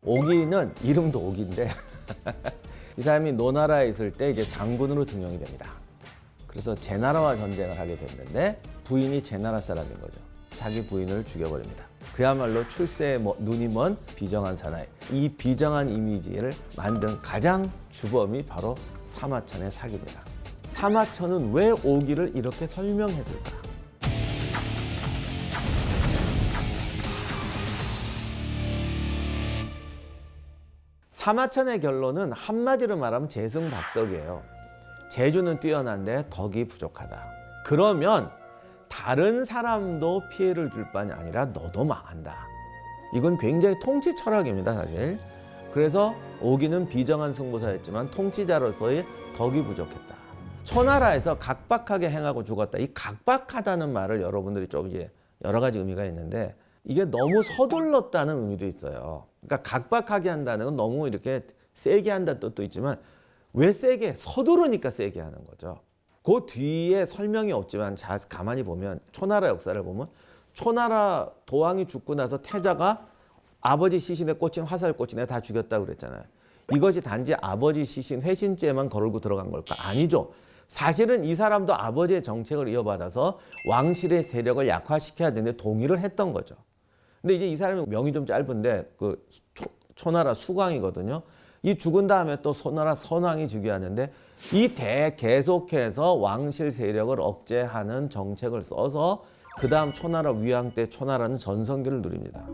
오기는 이름도 오기인데 이 사람이 노나라에 있을 때 이제 장군으로 등용이 됩니다. 그래서 제나라와 전쟁을 하게 됐는데 부인이 제나라 사람인 거죠. 자기 부인을 죽여버립니다. 그야말로 출세에 눈이 먼 비정한 사나이. 이 비정한 이미지를 만든 가장 주범이 바로 사마천의 사기입니다. 사마천은 왜 오기를 이렇게 설명했을까? 사마천의 결론은 한마디로 말하면 재승박덕이에요. 재주는 뛰어난데 덕이 부족하다. 그러면 다른 사람도 피해를 줄 뿐이 아니라 너도 망한다. 이건 굉장히 통치 철학입니다, 사실. 그래서 오기는 비정한 승부사였지만 통치자로서의 덕이 부족했다. 초나라에서 각박하게 행하고 죽었다. 이 각박하다는 말을 여러분들이 좀 이제 여러 가지 의미가 있는데 이게 너무 서둘렀다는 의미도 있어요. 그러니까 각박하게 한다는 건 너무 이렇게 세게 한다는 뜻도 있지만 왜 세게? 서두르니까 세게 하는 거죠. 그 뒤에 설명이 없지만 가만히 보면 초나라 역사를 보면 초나라 도왕이 죽고 나서 태자가 아버지 시신에 꽂힌 화살 꽂힌 애 다 죽였다고 그랬잖아요. 이것이 단지 아버지 시신 회신죄만 걸고 들어간 걸까? 아니죠. 사실은 이 사람도 아버지의 정책을 이어받아서 왕실의 세력을 약화시켜야 되는데 동의를 했던 거죠. 근데 이제 이 사람이 명이 좀 짧은데 그 초나라 수광이거든요. 이 죽은 다음에 또 소나라 선왕이 즉위하는데 이 계속해서 왕실 세력을 억제하는 정책을 써서 그 다음 초나라 위왕 때 초나라는 전성기를 누립니다.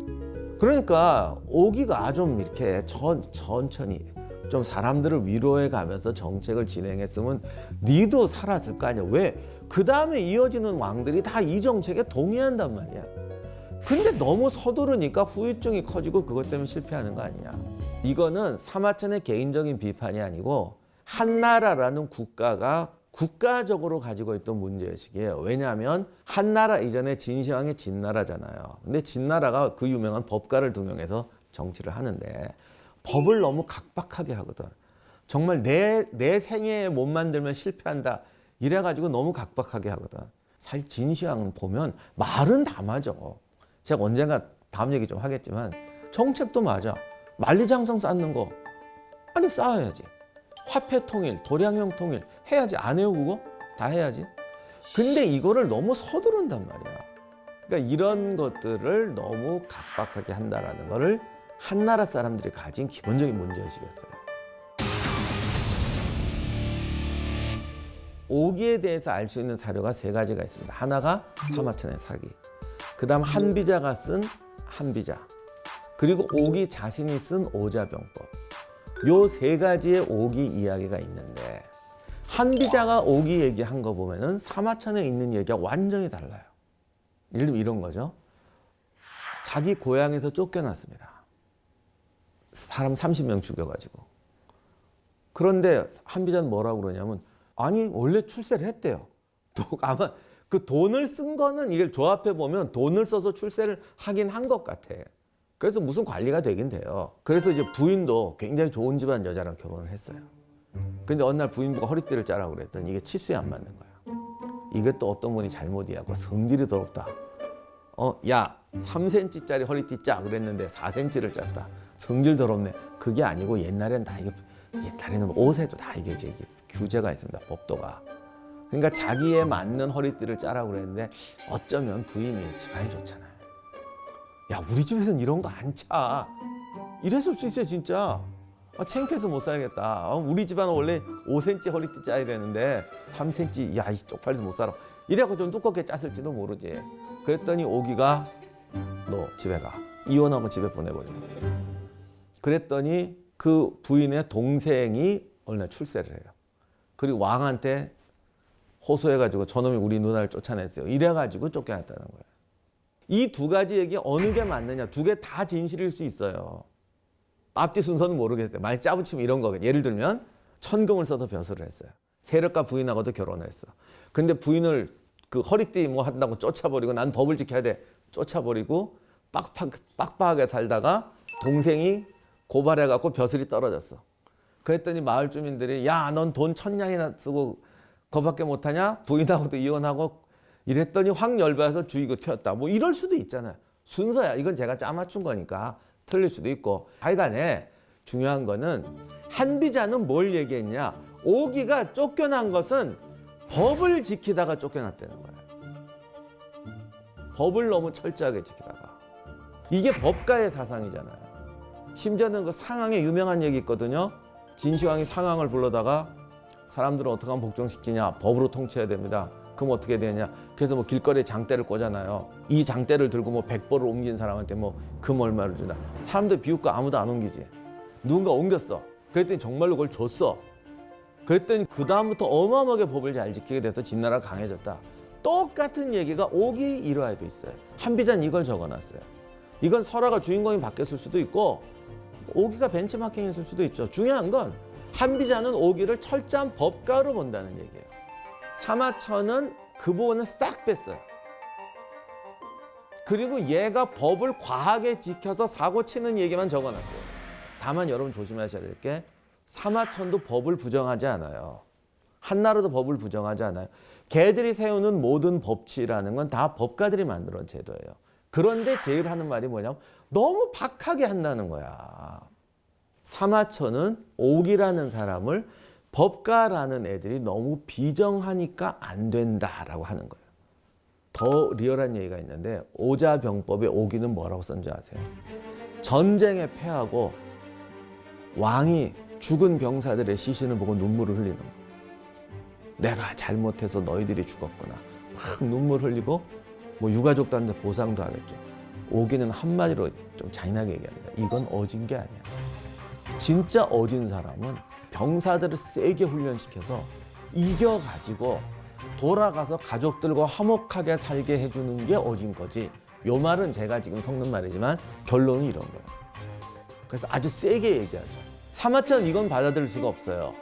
그러니까 오기가 좀 이렇게 천천히 좀 사람들을 위로해 가면서 정책을 진행했으면 니도 살았을 거 아니야. 왜? 그 다음에 이어지는 왕들이 다 이 정책에 동의한단 말이야. 근데 너무 서두르니까 후유증이 커지고 그것 때문에 실패하는 거 아니냐. 이거는 사마천의 개인적인 비판이 아니고 한나라라는 국가가 국가적으로 가지고 있던 문제의식이에요. 왜냐하면 한나라 이전에 진시황이 진나라잖아요. 근데 진나라가 그 유명한 법가를 등용해서 정치를 하는데 법을 너무 각박하게 하거든. 정말 내 생애에 못 만들면 실패한다. 이래가지고 너무 각박하게 하거든. 사실 진시황은 보면 말은 다 맞아. 제가 언젠가 다음 얘기 좀 하겠지만 정책도 맞아. 만리장성 쌓는 거 아니 쌓아야지. 화폐 통일, 도량형 통일 해야지. 안 해요 그거? 다 해야지. 근데 이거를 너무 서두른단 말이야. 그러니까 이런 것들을 너무 각박하게 한다라는 거를 한나라 사람들이 가진 기본적인 문제의식이었어요. 오기에 대해서 알 수 있는 사료가 세 가지가 있습니다. 하나가 사마천의 사기, 그 다음 한비자가 쓴 한비자, 그리고 오기 자신이 쓴 오자병법. 요 세 가지의 오기 이야기가 있는데 한비자가 오기 얘기한 거 보면은 사마천에 있는 얘기가 완전히 달라요. 예를 들면 이런 거죠. 자기 고향에서 쫓겨났습니다. 사람 30명 죽여가지고. 그런데 한비자는 뭐라고 그러냐면 아니 원래 출세를 했대요. 아마 그 돈을 쓴 거는 이걸 조합해 보면 돈을 써서 출세를 하긴 한 것 같아. 그래서 무슨 관리가 되긴 돼요. 그래서 이제 부인도 굉장히 좋은 집안 여자랑 결혼을 했어요. 근데 어느 날 부인부가 허리띠를 짜라고 그랬더니 이게 치수에 안 맞는 거야. 이게 또 어떤 분이 잘못이야. 그 성질이 더럽다. 야 3cm짜리 허리띠 짜 그랬는데 4cm를 짰다. 성질 더럽네. 그게 아니고 옛날에는 옷에도 다 이게 규제가 있습니다. 법도가. 그러니까 자기에 맞는 허리띠를 짜라고 그랬는데 어쩌면 부인이 집안이 좋잖아요. 야 우리 집에서는 이런 거 안 차. 이랬을 수 있어요 진짜. 창피해서 못 살겠다. 우리 집안은 원래 5cm 허리띠 짜야 되는데 3cm 야 이 쪽팔려서 못 살아. 이래갖고 좀 두껍게 짰을지도 모르지. 그랬더니 오기가 너 집에 가. 이혼하고 집에 보내버린 거예요. 그랬더니 그 부인의 동생이 어느 날 출세를 해요. 그리고 왕한테 호소해가지고 저놈이 우리 누나를 쫓아냈어요. 이래가지고 쫓겨났다는 거예요. 이 두 가지 얘기 어느 게 맞느냐. 두 개 다 진실일 수 있어요. 앞뒤 순서는 모르겠어요. 말 짜붙이면 이런 거겠죠. 예를 들면 천금을 써서 벼슬을 했어요. 세력가 부인하고도 결혼을 했어. 근데 부인을 그 허리띠 뭐 한다고 쫓아버리고 난 법을 지켜야 돼. 쫓아버리고 빡빡하게 살다가 동생이 고발해갖고 벼슬이 떨어졌어. 그랬더니 마을 주민들이 야, 넌 돈 1000냥이나 쓰고 그거밖에 못하냐? 부인하고도 이혼하고 이랬더니 확 열받아서 죽이고 튀었다. 뭐 이럴 수도 있잖아요. 순서야. 이건 제가 짜맞춘 거니까 틀릴 수도 있고. 하여간에 중요한 거는 한비자는 뭘 얘기했냐. 오기가 쫓겨난 것은 법을 지키다가 쫓겨났다는 거야. 법을 너무 철저하게 지키다가. 이게 법가의 사상이잖아요. 심지어는 그 상황에 유명한 얘기 있거든요. 진시황이 상황을 불러다가 사람들을 어떻게 하면 복종시키냐. 법으로 통치해야 됩니다. 그럼 어떻게 되냐. 그래서 뭐 길거리에 장대를 꽂잖아요. 이 장대를 들고 뭐 100벌을 옮긴 사람한테 뭐 금 얼마를 준다. 사람들 비웃고 아무도 안 옮기지. 누군가 옮겼어. 그랬더니 정말로 그걸 줬어. 그랬더니 그 다음부터 어마어마하게 법을 잘 지키게 돼서 진나라가 강해졌다. 똑같은 얘기가 오기 일화에도 있어요. 한비자는 이걸 적어놨어요. 이건 설화가 주인공이 바뀌었을 수도 있고 오기가 벤치마킹했을 수도 있죠. 중요한 건 한비자는 오기를 철저한 법가로 본다는 얘기예요. 사마천은 그 부분을 싹 뺐어요. 그리고 얘가 법을 과하게 지켜서 사고 치는 얘기만 적어놨어요. 다만 여러분 조심하셔야 될 게 사마천도 법을 부정하지 않아요. 한나라도 법을 부정하지 않아요. 걔들이 세우는 모든 법치라는 건 다 법가들이 만들어낸 제도예요. 그런데 제일 하는 말이 뭐냐면 너무 박하게 한다는 거야. 사마천은 오기라는 사람을 법가라는 애들이 너무 비정하니까 안 된다라고 하는 거예요. 더 리얼한 얘기가 있는데 오자병법에 오기는 뭐라고 썼는지 아세요? 전쟁에 패하고 왕이 죽은 병사들의 시신을 보고 눈물을 흘리는 거예요. 내가 잘못해서 너희들이 죽었구나. 막 눈물 흘리고 뭐 유가족들한테 보상도 하겠죠. 오기는 한마디로 좀 잔인하게 얘기합니다. 이건 어진 게 아니야. 진짜 어진 사람은 병사들을 세게 훈련시켜서 이겨가지고 돌아가서 가족들과 화목하게 살게 해주는 게 어진 거지. 요 말은 제가 지금 섞는 말이지만 결론은 이런 거예요. 그래서 아주 세게 얘기하죠. 사마천은 이건 받아들일 수가 없어요.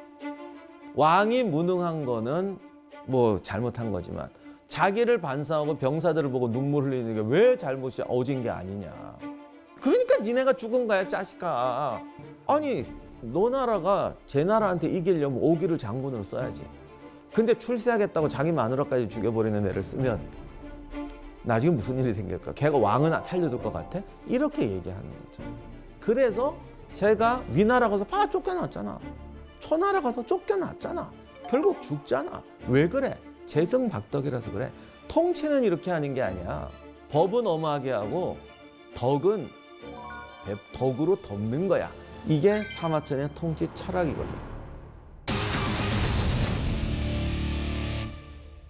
왕이 무능한 거는 뭐 잘못한 거지만 자기를 반성하고 병사들을 보고 눈물 흘리는 게 왜 잘못이 어진 게 아니냐. 그러니까 니네가 죽은 거야, 짜식아. 아니, 너 나라가 제 나라한테 이기려면 오기를 장군으로 써야지. 근데 출세하겠다고 자기 마누라까지 죽여버리는 애를 쓰면 나중에 무슨 일이 생길까? 걔가 왕은 살려둘 것 같아? 이렇게 얘기하는 거죠. 그래서 제가 위나라 가서 봐 쫓겨났잖아. 초나라 가서 쫓겨났잖아. 결국 죽잖아. 왜 그래? 재승박덕이라서 그래. 통치는 이렇게 하는 게 아니야. 법은 엄하게 하고 덕은 덕으로 덮는 거야. 이게 사마천의 통치 철학이거든.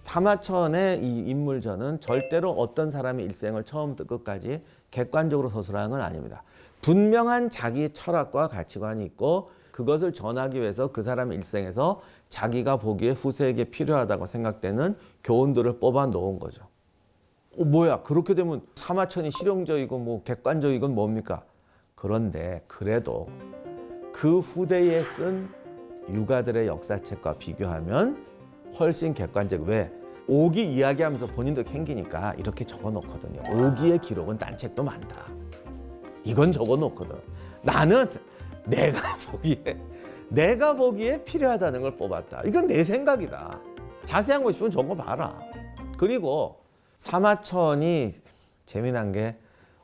사마천의 이 인물전은 절대로 어떤 사람의 일생을 처음부터 끝까지 객관적으로 서술하는 건 아닙니다. 분명한 자기 철학과 가치관이 있고 그것을 전하기 위해서 그 사람의 일생에서 자기가 보기에 후세에게 필요하다고 생각되는 교훈들을 뽑아 놓은 거죠. 뭐야, 그렇게 되면 사마천이 실용적이고 뭐 객관적이건 뭡니까? 그런데 그래도 그 후대에 쓴 유가들의 역사책과 비교하면 훨씬 객관적. 왜? 오기 이야기하면서 본인도 캥기니까 이렇게 적어놓거든요. 오기의 기록은 딴 책도 많다. 이건 적어놓거든. 나는 내가 보기에 필요하다는 걸 뽑았다. 이건 내 생각이다. 자세한 거 싶으면 적어봐라. 그리고 사마천이 재미난 게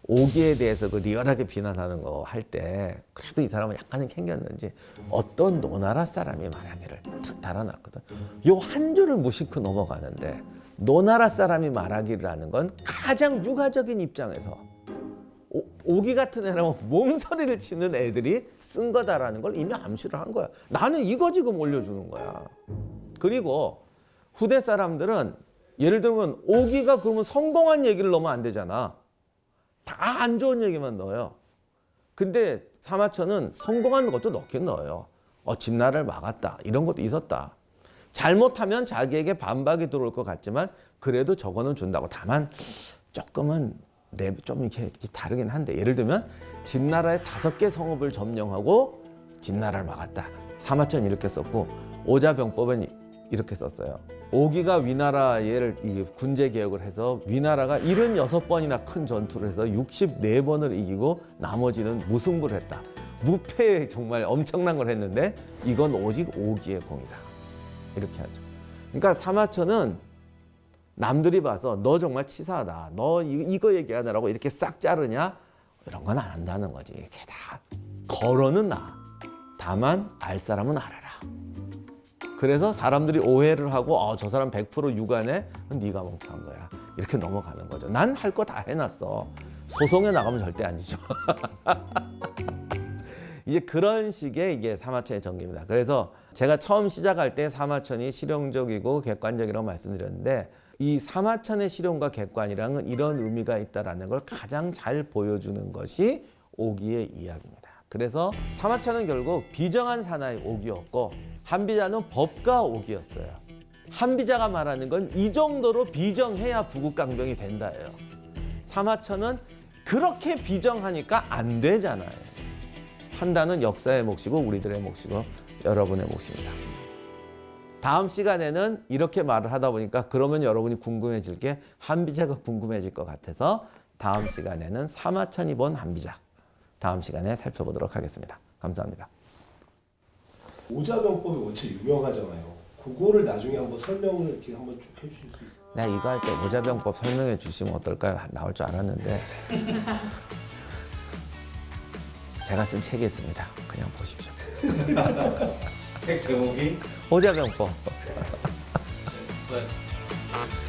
오기에 대해서 그 리얼하게 비난하는 거 할 때 그래도 이 사람은 약간은 캥겼는지 어떤 노나라 사람이 말하기를 탁 달아놨거든. 요 한 줄을 무심코 넘어가는데 노나라 사람이 말하기라는 건 가장 유가적인 입장에서 오기 같은 애라면 몸서리를 치는 애들이 쓴 거다라는 걸 이미 암시를 한 거야. 나는 이거 지금 올려주는 거야. 그리고 후대 사람들은 예를 들면 오기가 그러면 성공한 얘기를 넣으면 안 되잖아. 다 안 좋은 얘기만 넣어요. 근데 사마천은 성공한 것도 넣긴 넣어요. 진나라를 막았다. 이런 것도 있었다. 잘못하면 자기에게 반박이 들어올 것 같지만 그래도 저거는 준다고. 다만 조금은 좀 이렇게 다르긴 한데 예를 들면 진나라의 5개 성읍을 점령하고 진나라를 막았다. 사마천이 이렇게 썼고 오자병법은 이렇게 썼어요. 오기가 위나라의 군제 개혁을 해서 위나라가 76번이나 큰 전투를 해서 64번을 이기고 나머지는 무승부를 했다. 무패에 정말 엄청난 걸 했는데 이건 오직 오기의 공이다. 이렇게 하죠. 그러니까 사마천은 남들이 봐서 너 정말 치사하다. 너 이거 얘기하느라고 이렇게 싹 자르냐? 이런 건 안 한다는 거지. 이게 다 걸어는 나. 다만 알 사람은 알아라. 그래서 사람들이 오해를 하고 저 사람 100% 유관해? 네가 멍청한 거야. 이렇게 넘어가는 거죠. 난 할 거 다 해놨어. 소송에 나가면 절대 안 지죠. 이제 그런 식의 이게 사마천의 전개입니다. 그래서 제가 처음 시작할 때 사마천이 실용적이고 객관적이라고 말씀드렸는데 이 사마천의 실용과 객관이랑은 이런 의미가 있다는 걸 가장 잘 보여주는 것이 오기의 이야기입니다. 그래서 사마천은 결국 비정한 사나이 오기였고 한비자는 법가 오기였어요. 한비자가 말하는 건 이 정도로 비정해야 부국강병이 된다예요. 사마천은 그렇게 비정하니까 안 되잖아요. 판단은 역사의 몫이고 우리들의 몫이고 여러분의 몫입니다. 다음 시간에는 이렇게 말을 하다 보니까 그러면 여러분이 궁금해질 게 한비자가 궁금해질 것 같아서 다음 시간에는 사마천이 본 한비자 다음 시간에 살펴보도록 하겠습니다. 감사합니다. 오자병법이 원체 유명하잖아요. 그거를 나중에 한번 설명을 이렇게 한번 쭉 해주실 수 있어요? 내가 이거 할 때 오자병법 설명해 주시면 어떨까요? 나올 줄 알았는데 제가 쓴 책이 있습니다. 그냥 보십시오. 책 제목이 오자병법. 수고하셨습니다.